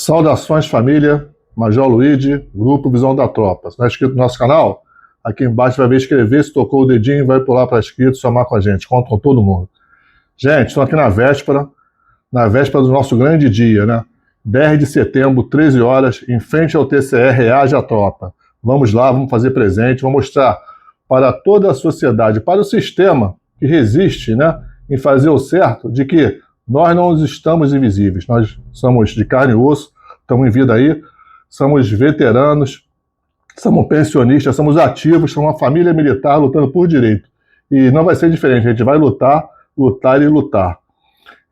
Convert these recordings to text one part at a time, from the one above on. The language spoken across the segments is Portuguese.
Saudações, família. Major Luigi, Grupo Visão da Tropa. Se não é inscrito no nosso canal, aqui embaixo vai ver inscrever, se tocou o dedinho, vai pular para inscrito, somar com a gente, conta com todo mundo. Gente, estamos aqui na véspera do nosso grande dia, né? 10 de setembro, 13 horas, em frente ao TCE, reage a tropa. Vamos lá, vamos fazer presente, vamos mostrar para toda a sociedade, para o sistema que resiste, né, em fazer o certo, de que nós não estamos invisíveis, nós somos de carne e osso, estamos em vida aí, somos veteranos, somos pensionistas, somos ativos, somos uma família militar lutando por direito. E não vai ser diferente, a gente vai lutar, lutar e lutar.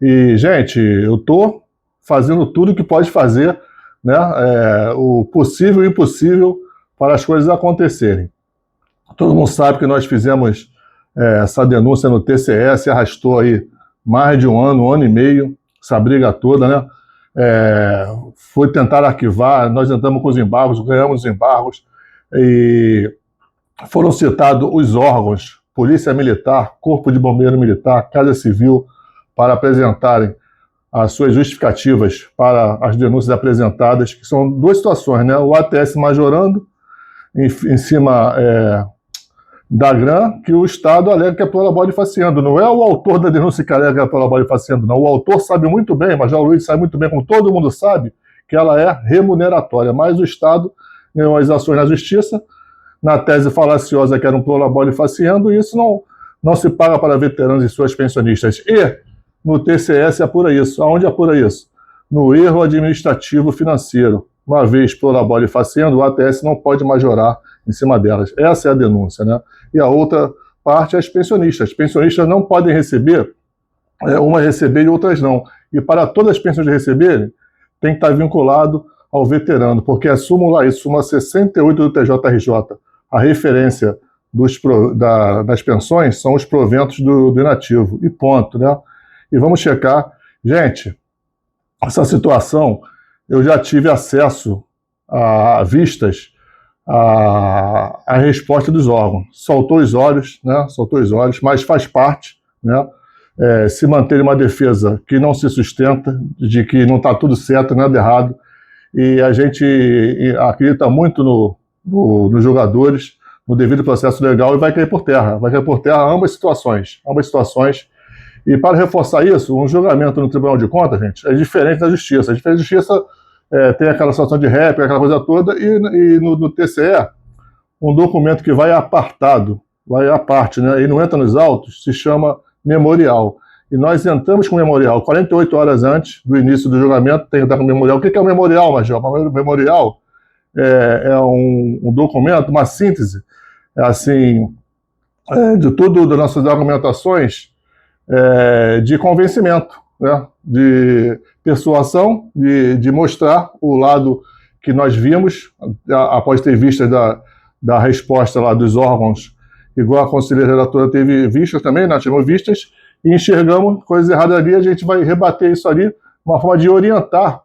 E, gente, eu estou fazendo tudo o que pode fazer, né, o possível e o impossível para as coisas acontecerem. Todo mundo sabe que nós fizemos essa denúncia no TCE, se arrastou aí mais de um ano e meio, essa briga toda, né? Foi tentar arquivar, nós entramos com os embargos, ganhamos os embargos, e foram citados os órgãos, Polícia Militar, Corpo de Bombeiro Militar, Casa Civil, para apresentarem as suas justificativas para as denúncias apresentadas, que são duas situações, né? O ATS majorando em cima da GRAM, que o Estado alega que é prolabore faciando. Não é o autor da denúncia que alega que é prolabore faciando, não. O autor sabe muito bem, Major Luiz sabe muito bem, como todo mundo sabe, que ela é remuneratória. Mas o Estado ganhou as ações na Justiça, na tese falaciosa que era um prolabore faciando, e isso não se paga para veteranos e suas pensionistas. E no TCS apura isso. Aonde apura isso? No erro administrativo financeiro. Uma vez prolabore faciando, o ATS não pode majorar em cima delas. Essa é a denúncia, né? E a outra parte é as pensionistas. As pensionistas não podem receber, umas receber e outras não. E para todas as pensões receberem, tem que estar vinculado ao veterano, porque a súmula 68 do TJRJ, a referência das pensões são os proventos do inativo. E ponto, né? E vamos checar. Gente, essa situação, eu já tive acesso a vistas a resposta dos órgãos. Soltou os olhos, né? Soltou os olhos, mas faz parte, né? Se manter uma defesa que não se sustenta, de que não está tudo certo, nada errado, e a gente acredita muito nos jogadores, no devido processo legal, e vai cair por terra ambas situações. E para reforçar isso, um julgamento no Tribunal de Contas, gente, é diferente da Justiça. A Justiça tem aquela situação de réplica, aquela coisa toda, e no TCE, um documento que vai apartado, vai à parte, né, e não entra nos autos, se chama memorial. E nós entramos com o memorial 48 horas antes do início do julgamento, tem que estar com o memorial. O que é o memorial, Major? O memorial é um documento, uma síntese, de tudo das nossas argumentações, de convencimento, né, de persuasão, de mostrar o lado que nós vimos, após ter visto da resposta lá dos órgãos, igual a conselheira relatora teve vistas também, nós tivemos vistas, e enxergamos coisas erradas ali, a gente vai rebater isso ali, uma forma de orientar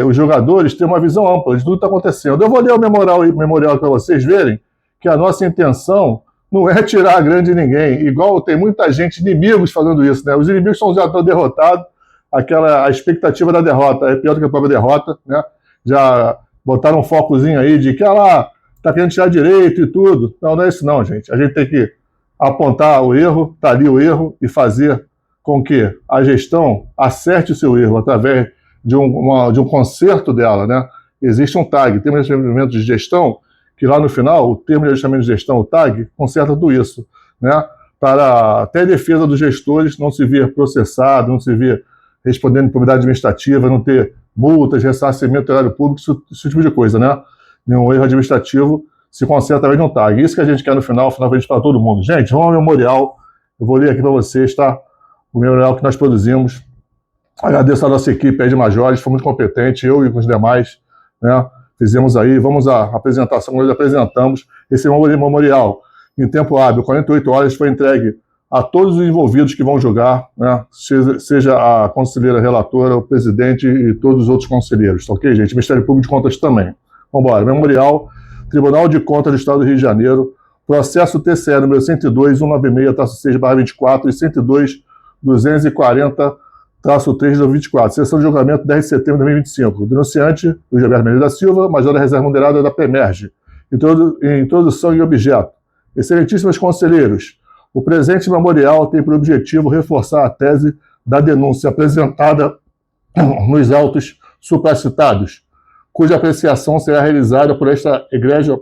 os jogadores, ter uma visão ampla de tudo que está acontecendo. Eu vou ler o memorial para vocês verem que a nossa intenção não é tirar a grande de ninguém, igual tem muita gente, inimigos fazendo isso, né? Os inimigos são já derrotados, a expectativa da derrota é pior do que a própria derrota, né? Já botaram um focozinho aí de que, lá, tá querendo tirar direito e tudo. Não é isso não, gente. A gente tem que apontar o erro, tá ali o erro, e fazer com que a gestão acerte o seu erro através de um conserto dela, né? Existe um TAG, termo de ajustamento de gestão, que lá no final, o termo de ajustamento de gestão, o TAG, conserta tudo isso, né? Para até a defesa dos gestores não se vir processado, não se vir respondendo improbidade administrativa, não ter multas, ressarcimento do erário público, esse tipo de coisa, né? Nenhum erro administrativo se conserta através de um TAG. Isso que a gente quer no final a gente para todo mundo. Gente, vamos ao memorial. Eu vou ler aqui para vocês, tá? O memorial que nós produzimos. Agradeço a nossa equipe aí de majores, foi muito competente, eu e os demais, né? Fizemos aí, vamos à apresentação, nós apresentamos esse memorial em tempo hábil, 48 horas, foi entregue a todos os envolvidos que vão julgar, né? Seja a conselheira relatora, o presidente e todos os outros conselheiros, tá ok, gente? Ministério Público de Contas também. Vamos embora, memorial, Tribunal de Contas do Estado do Rio de Janeiro, processo TCE número 102, 196-6/24 e 102, 240 de 2024, sessão de julgamento 10 de setembro de 2025. Denunciante, Luiz Alberto Mendes da Silva, major da reserva moderada da PEMERGE. Introdução e objeto. Excelentíssimos conselheiros, o presente memorial tem por objetivo reforçar a tese da denúncia apresentada nos autos supracitados, cuja apreciação será realizada por esta egrégia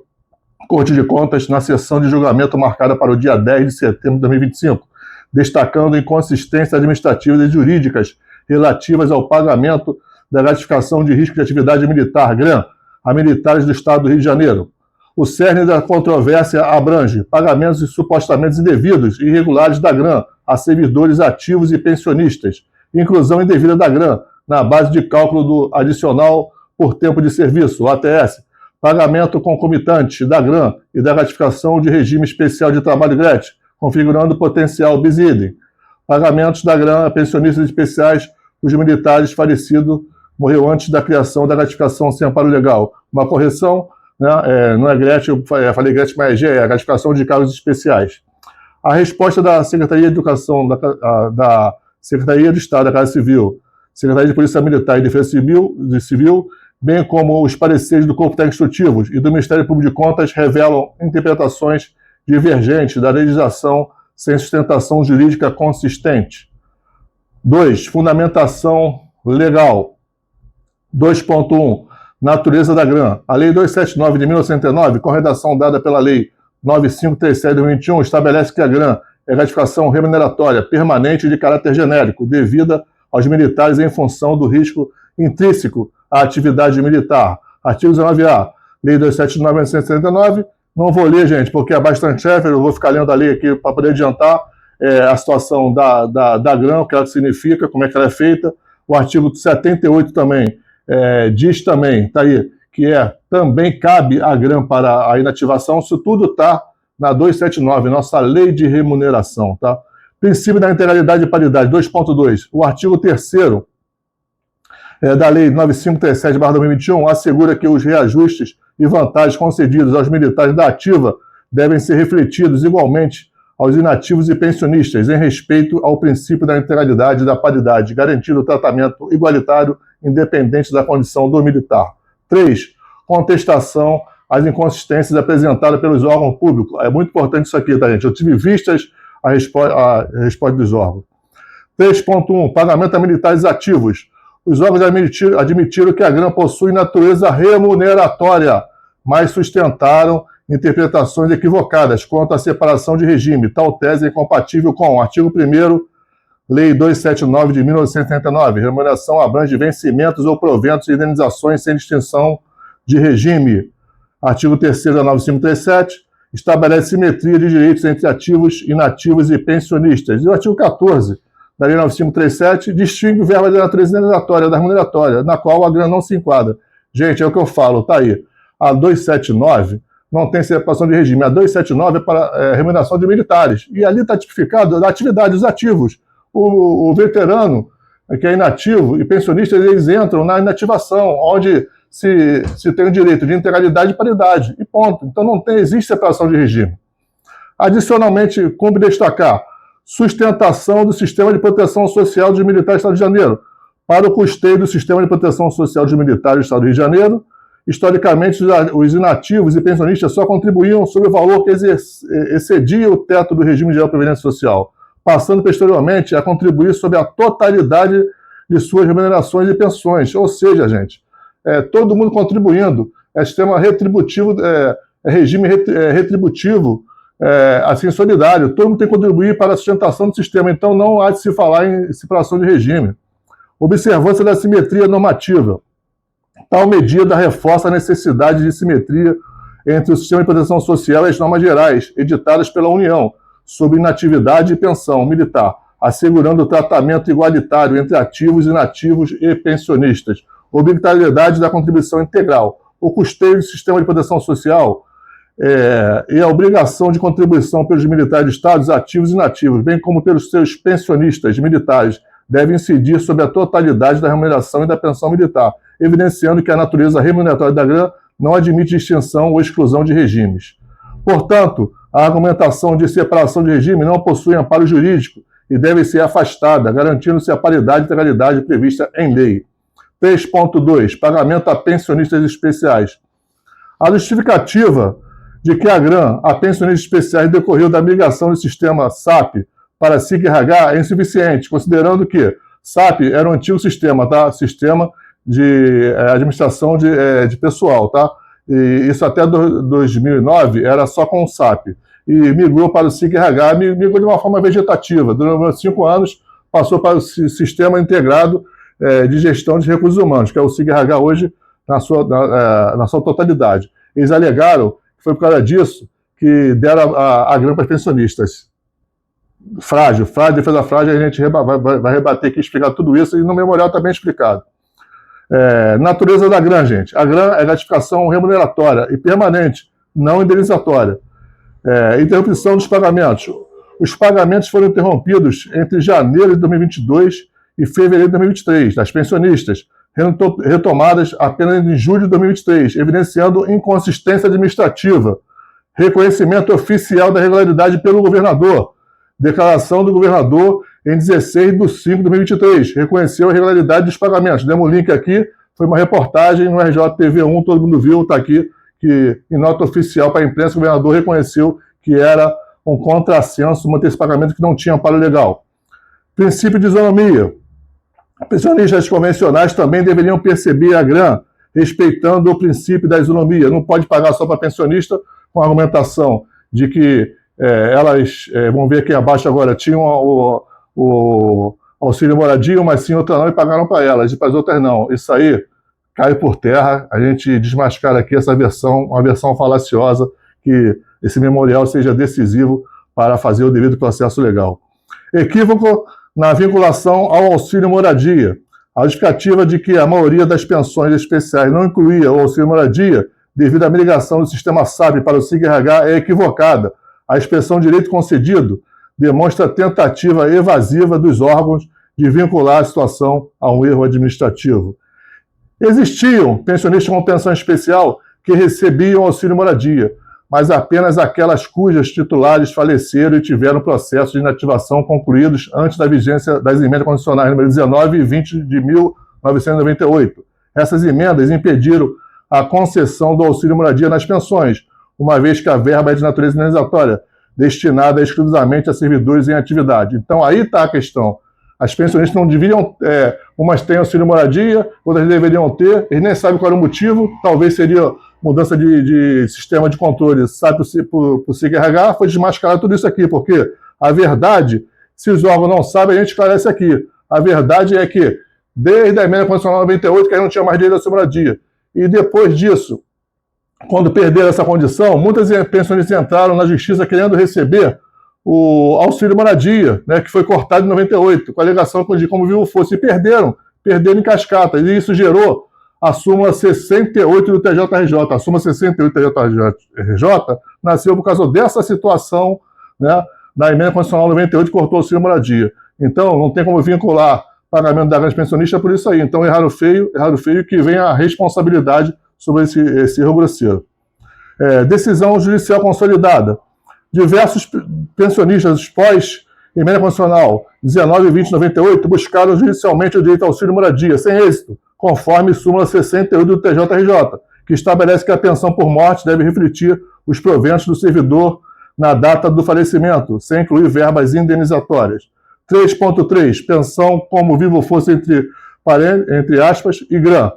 Corte de Contas na sessão de julgamento marcada para o dia 10 de setembro de 2025, destacando inconsistências administrativas e jurídicas relativas ao pagamento da gratificação de risco de atividade militar, GRAM, a militares do Estado do Rio de Janeiro. O cerne da controvérsia abrange pagamentos supostamente indevidos e irregulares da GRAM a servidores ativos e pensionistas, inclusão indevida da GRAM na base de cálculo do adicional por tempo de serviço, o ATS, pagamento concomitante da GRAM e da gratificação de regime especial de trabalho GRET, configurando potencial bis idem, pagamentos da GRAM a pensionistas especiais cujo militares falecido morreu antes da criação da gratificação sem amparo legal. Uma correção, né, não é GRET, eu falei GRET, mas é G, é a gratificação de cargos especiais. A resposta da Secretaria de Educação, da Secretaria de Estado da Casa Civil, Secretaria de Polícia Militar e Defesa Civil, bem como os pareceres do Corpo Técnico Instrutivo e do Ministério Público de Contas revelam interpretações divergentes da legislação sem sustentação jurídica consistente. 2. Fundamentação legal. 2.1. Natureza da GRAM. A Lei 279 de 1909, com redação dada pela Lei 9537 de 2021, estabelece que a GRAM é gratificação remuneratória permanente de caráter genérico, devida aos militares em função do risco intrínseco à atividade militar. Artigo 19A, Lei 279 de 1979. Não vou ler, gente, porque é bastante chefe, eu vou ficar lendo a lei aqui para poder adiantar a situação da GRAM, o que ela significa, como é que ela é feita. O artigo 78 também diz também, está aí, que também cabe a GRAM para a inativação. Isso tudo está na 279, nossa lei de remuneração, tá? Princípio da integralidade e paridade, 2.2. O artigo 3º da Lei 9537/2021 assegura que os reajustes e vantagens concedidos aos militares da ativa devem ser refletidos igualmente aos inativos e pensionistas, em respeito ao princípio da integralidade e da paridade, garantindo o tratamento igualitário independente da condição do militar. 3. Contestação às inconsistências apresentadas pelos órgãos públicos. É muito importante isso aqui, tá, gente? Eu tive vistas a resposta dos órgãos. 3.1. Pagamento a militares ativos. Os órgãos admitiram que a GRAM possui natureza remuneratória, mas sustentaram interpretações equivocadas quanto à separação de regime. Tal tese é incompatível com o artigo 1º, Lei 279 de 1979. Remuneração abrange vencimentos ou proventos e indenizações sem distinção de regime. Artigo 3º da 9537 estabelece simetria de direitos entre ativos, inativos e pensionistas. E o artigo 14 da Lei 9537 distingue o verbo da natureza indenizatória da remuneratória, na qual a GRAM não se enquadra. Gente, é o que eu falo, tá aí. A 279 não tem separação de regime. A 279 é para remuneração de militares. E ali está tipificado a atividade dos ativos. O veterano, que é inativo, e pensionistas, eles entram na inativação, onde se tem o direito de integralidade e paridade. E ponto. Então não existe separação de regime. Adicionalmente, cumpre destacar sustentação do Sistema de Proteção Social dos Militares do Estado de Janeiro. Para o custeio do Sistema de Proteção Social dos Militares do Estado do Rio de Janeiro, historicamente, os inativos e pensionistas só contribuíam sobre o valor que excedia o teto do regime geral de previdência social, passando posteriormente a contribuir sobre a totalidade de suas remunerações e pensões. Ou seja, gente, todo mundo contribuindo, sistema retributivo, regime retributivo, assim, solidário, todo mundo tem que contribuir para a sustentação do sistema, então não há de se falar em separação de regime. Observância da simetria normativa. Tal medida reforça a necessidade de simetria entre o sistema de proteção social e as normas gerais, editadas pela União, sobre inatividade e pensão militar, assegurando o tratamento igualitário entre ativos, inativos e pensionistas, obrigatoriedade da contribuição integral, o custeio do sistema de proteção social e a obrigação de contribuição pelos militares de estados ativos e inativos, bem como pelos seus pensionistas militares, devem incidir sobre a totalidade da remuneração e da pensão militar, evidenciando que a natureza remuneratória da GRAM não admite distinção ou exclusão de regimes. Portanto, a argumentação de separação de regime não possui amparo jurídico e deve ser afastada, garantindo-se a paridade e integralidade prevista em lei. 3.2. Pagamento a pensionistas especiais. A justificativa de que a pensionistas especiais decorreu da migração do sistema SAP para SIG-RH é insuficiente, considerando que SAP era um antigo sistema, tá? Sistema de administração de pessoal, tá? E isso até 2009 era só com o SAP. E migrou para o SIG-RH, migrou de uma forma vegetativa. Durante 5 anos, passou para o sistema integrado de gestão de recursos humanos, que é o SIG-RH hoje na sua totalidade. Eles alegaram que foi por causa disso que deram a grana para os pensionistas. Frágil, defesa frágil, a gente vai rebater aqui, explicar tudo isso, e no memorial está bem explicado. Natureza da GRAN, gente. A GRAN é gratificação remuneratória e permanente, não indenizatória. Interrupção dos pagamentos. Os pagamentos foram interrompidos entre janeiro de 2022 e fevereiro de 2023, das pensionistas, retomadas apenas em julho de 2023, evidenciando inconsistência administrativa. Reconhecimento oficial da regularidade pelo governador. Declaração do governador em 16 de 5 de 2023. Reconheceu a regularidade dos pagamentos. Demos um link aqui, foi uma reportagem no RJTV1, todo mundo viu, está aqui, que em nota oficial para a imprensa, o governador reconheceu que era um contrassenso manter esse pagamento que não tinha amparo legal. Princípio de isonomia. Pensionistas convencionais também deveriam perceber a GRAN, respeitando o princípio da isonomia. Não pode pagar só para pensionista, com a argumentação de que elas, vamos ver aqui abaixo agora, tinham o auxílio moradia, mas sim outra não, e pagaram para elas, e para as outras não. Isso aí cai por terra, a gente desmascara aqui essa versão, uma versão falaciosa, que esse memorial seja decisivo para fazer o devido processo legal. Equívoco na vinculação ao auxílio moradia. A justificativa de que a maioria das pensões especiais não incluía o auxílio moradia devido à migração do sistema SAP para o SIG-RH é equivocada. A expressão direito concedido demonstra tentativa evasiva dos órgãos de vincular a situação a um erro administrativo. Existiam pensionistas com pensão especial que recebiam auxílio moradia, mas apenas aquelas cujas titulares faleceram e tiveram processo de inativação concluídos antes da vigência das emendas constitucionais número 19 e 20 de 1998. Essas emendas impediram a concessão do auxílio moradia nas pensões, uma vez que a verba é de natureza indenizatória, destinada exclusivamente a servidores em atividade. Então, aí está a questão. As pensionistas não deveriam, umas têm auxílio moradia, outras deveriam ter, eles nem sabem qual era o motivo, talvez seria mudança de sistema de controle, sabe, para o SIG-RH, foi desmascarar tudo isso aqui, porque a verdade, se os órgãos não sabem, a gente esclarece aqui. A verdade é que, desde a emenda constitucional 98, que aí não tinha mais direito à auxílio moradia, e depois disso, quando perderam essa condição, muitas pensionistas entraram na justiça querendo receber o auxílio moradia, né, que foi cortado em 98, com a alegação de como vivo fosse, e perderam em cascata, e isso gerou a súmula 68 do TJRJ. A súmula 68 do TJRJ nasceu por causa dessa situação, né, da emenda constitucional 98 que cortou o auxílio moradia. Então, não tem como vincular pagamento da grande pensionista por isso aí. Então, erraram feio que vem a responsabilidade sobre esse erro grosseiro. Decisão judicial consolidada. Diversos pensionistas pós-emenda constitucional 19 e 20 de 98 buscaram judicialmente o direito ao auxílio moradia, sem êxito, conforme súmula 68 do TJRJ, que estabelece que a pensão por morte deve refletir os proventos do servidor na data do falecimento, sem incluir verbas indenizatórias. 3.3. Pensão como vivo fosse entre aspas e GRAN.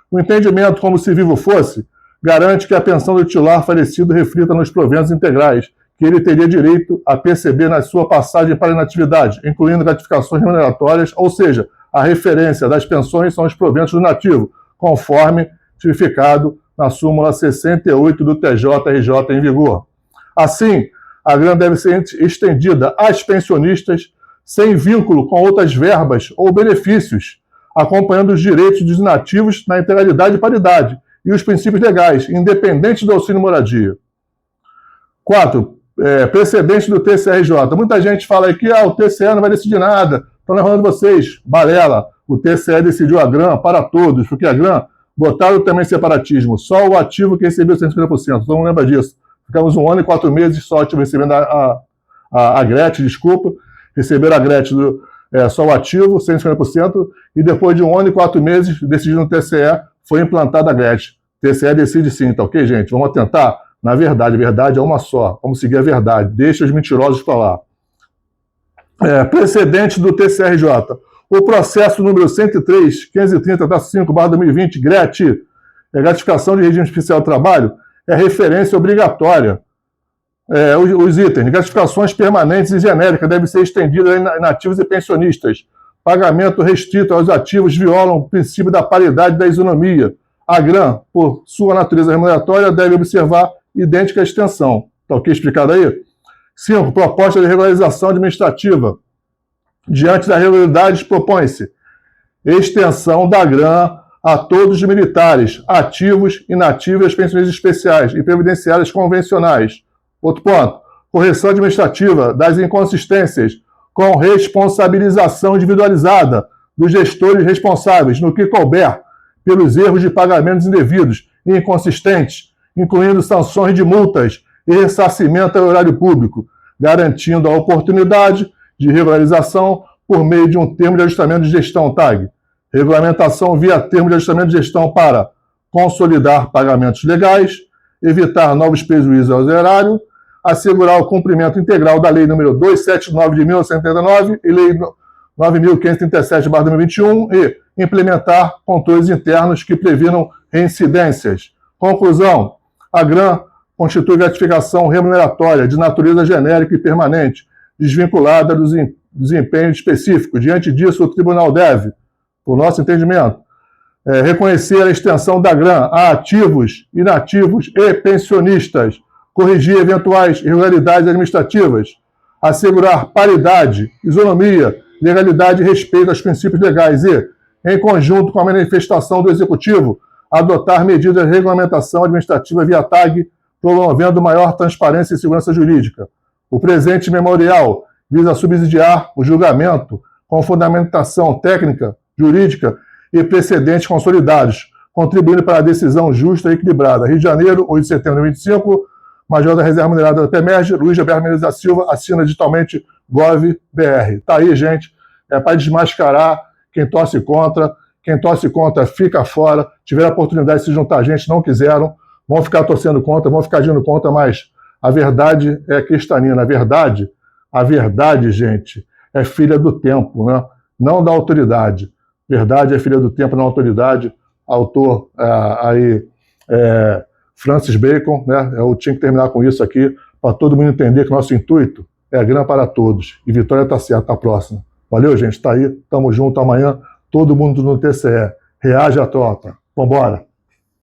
O entendimento como se vivo fosse garante que a pensão do titular falecido reflita nos proventos integrais que ele teria direito a perceber na sua passagem para a inatividade, incluindo gratificações remuneratórias, ou seja, a referência das pensões são os proventos do nativo, conforme tipificado na súmula 68 do TJRJ em vigor. Assim, a GRAN deve ser estendida às pensionistas sem vínculo com outras verbas ou benefícios, acompanhando os direitos dos nativos na integralidade e paridade e os princípios legais, independente do auxílio moradia. 4. Precedente do TCRJ. Muita gente fala aí que o TCE não vai decidir nada. Estão lembrando vocês, balela, o TCE decidiu a GRAN para todos, porque a GRAN botaram também separatismo, só o ativo que recebeu 150%, todo mundo lembra disso. Ficamos 1 ano e 4 meses só recebendo a Gretchen, desculpa, receberam a Gretchen só o ativo, 150%, e depois de 1 ano e 4 meses, decidindo no TCE, foi implantada a Gretchen. O TCE decide sim, tá ok, gente? Vamos atentar na verdade. A verdade é uma só. Vamos seguir a verdade. Deixa os mentirosos falar. Precedente do TCRJ. O processo número 103, 530-5/2020, GRET, gratificação de regime especial de trabalho, é referência obrigatória. Os itens, gratificações permanentes e genéricas devem ser estendidas a inativos e pensionistas. Pagamento restrito aos ativos violam o princípio da paridade e da isonomia. A GRAN, por sua natureza remuneratória, deve observar idêntica extensão. Está ok explicado aí? 5. Proposta de regularização administrativa. Diante das irregularidades, propõe-se extensão da GRAN a todos os militares, ativos, inativos, pensionistas especiais e previdenciárias convencionais. Outro ponto. Correção administrativa das inconsistências com responsabilização individualizada dos gestores responsáveis, no que couber, pelos erros de pagamentos indevidos e inconsistentes, incluindo sanções de multas e ressarcimento ao erário público, garantindo a oportunidade de regularização por meio de um termo de ajustamento de gestão, TAG. Regulamentação via termo de ajustamento de gestão para consolidar pagamentos legais, evitar novos prejuízos ao erário, assegurar o cumprimento integral da Lei nº 279 de 1979 e Lei 9.537/2021 e implementar controles internos que previnam reincidências. Conclusão: a GRAN constitui gratificação remuneratória de natureza genérica e permanente, desvinculada dos desempenhos específicos. Diante disso, o tribunal deve, por nosso entendimento, reconhecer a extensão da GRAN a ativos, inativos e pensionistas, corrigir eventuais irregularidades administrativas, assegurar paridade, isonomia, legalidade e respeito aos princípios legais e, em conjunto com a manifestação do Executivo, adotar medidas de regulamentação administrativa via TAG, promovendo maior transparência e segurança jurídica. O presente memorial visa subsidiar o julgamento com fundamentação técnica, jurídica e precedentes consolidados, contribuindo para a decisão justa e equilibrada. Rio de Janeiro, 8 de setembro de 2025, Major da Reserva Minerada da PEMERG, Luiz Alberto Menezes da Silva, assina digitalmente GovBR. Tá aí, gente, para desmascarar quem torce contra fica fora, tiveram a oportunidade de se juntar a gente, não quiseram, vão ficar torcendo contra, vão ficar agindo contra, mas a verdade é cristalina. A verdade, gente, é filha do tempo, né? Não da autoridade. Verdade é filha do tempo, não da autoridade. Autor Francis Bacon, né? Eu tinha que terminar com isso aqui, para todo mundo entender que o nosso intuito é grana para todos. E vitória está certa, até a próxima. Valeu, gente, tá aí, tamo junto, amanhã todo mundo no TCE. Reage à tropa. Vambora.